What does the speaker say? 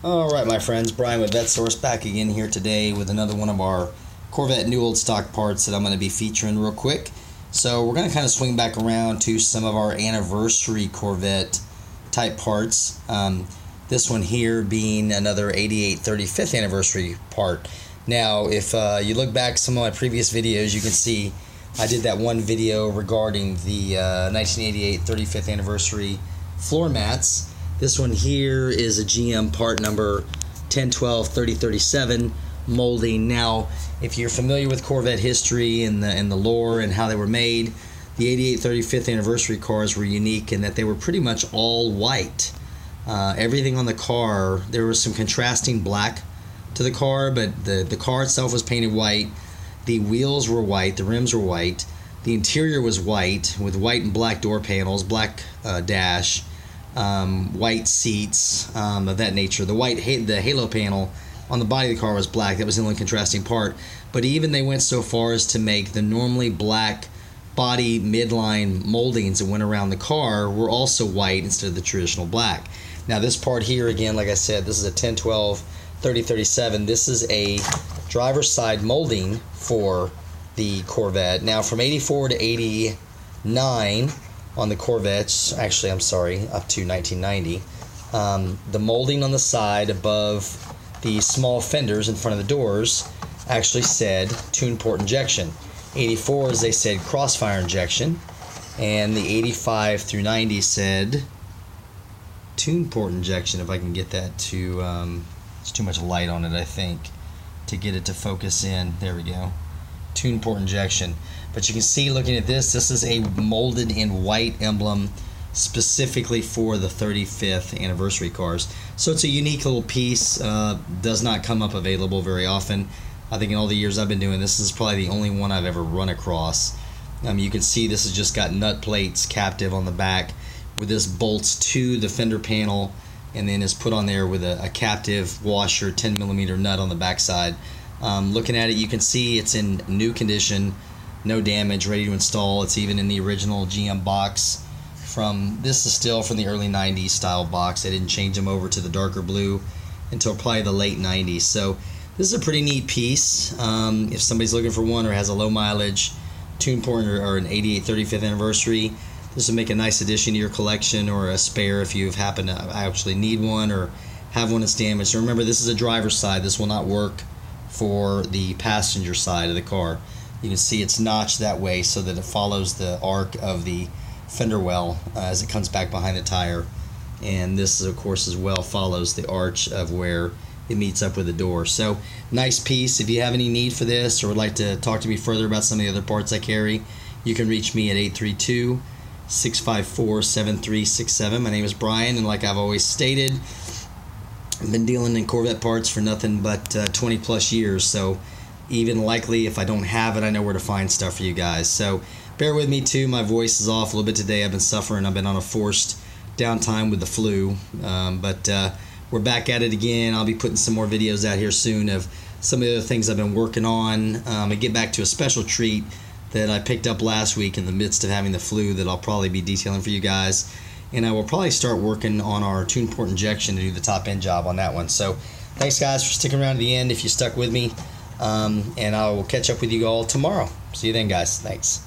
Alright my friends, Brian with VetteSource back again here today with another one of our Corvette new old stock parts that I'm going to be featuring real quick. So we're going to kind of swing back around to some of our anniversary Corvette type parts. This one here being another 88 35th anniversary part. Now if you look back some of my previous videos, you can see I did that one video regarding the 1988 35th anniversary floor mats. This one here is a GM part number 1012 3037 molding. Now, if you're familiar with Corvette history and the lore and how they were made, the 88 35th anniversary cars were unique in that they were pretty much all white. Everything on the car, there was some contrasting black to the car, but the car itself was painted white. The wheels were white, the rims were white. The interior was white with white and black door panels, black dash. White seats, of that nature. The halo panel on the body of the car was black. That was the only contrasting part. But even they went so far as to make the normally black body midline moldings that went around the car were also white instead of the traditional black. Now this part here, again, like I said, this is a 1012 3037. This is a driver's side molding for the Corvette. Now from 84 to 89 on the Corvettes, actually I'm sorry, up to 1990, the molding on the side above the small fenders in front of the doors actually said tune port injection. 84, as they said, crossfire injection, and the 85 through 90 said tune port injection. If I can get that to, there's too much light on it I think to get it to focus in. There we go. Tune port injection. But you can see, looking at this is a molded in white emblem specifically for the 35th anniversary cars. So it's a unique little piece. Does not come up available very often. I think in all the years I've been doing this is probably the only one I've ever run across. You can see this has just got nut plates captive on the back, where this bolts to the fender panel and then is put on there with a captive washer 10mm nut on the backside. Looking at it, you can see it's in new condition, no damage, ready to install. It's even in the original GM box. This is still from the early 90s style box. They didn't change them over to the darker blue until probably the late 90s. So this is a pretty neat piece. If somebody's looking for one or has a low mileage tune port or an 88 35th anniversary, this will make a nice addition to your collection, or a spare if you happen to actually need one or have one that's damaged. So remember, this is a driver's side. This will not work for the passenger side of the car. You can see it's notched that way so that it follows the arc of the fender well as it comes back behind the tire, and this of course as well follows the arch of where it meets up with the door. So nice piece. If you have any need for this or would like to talk to me further about some of the other parts I carry, you can reach me at 832-654-7367. My name is Brian, and like I've always stated, I've been dealing in Corvette parts for nothing but 20 plus years, so even likely if I don't have it, I know where to find stuff for you guys. So bear with me too, my voice is off a little bit today. I've been suffering. I've been on a forced downtime with the flu, but we're back at it again. I'll be putting some more videos out here soon of some of the other things I've been working on, and get back to a special treat that I picked up last week in the midst of having the flu that I'll probably be detailing for you guys. And I will probably start working on our tune port injection to do the top end job on that one. So thanks guys for sticking around to the end if you stuck with me, and I will catch up with you all tomorrow. See you then guys. Thanks.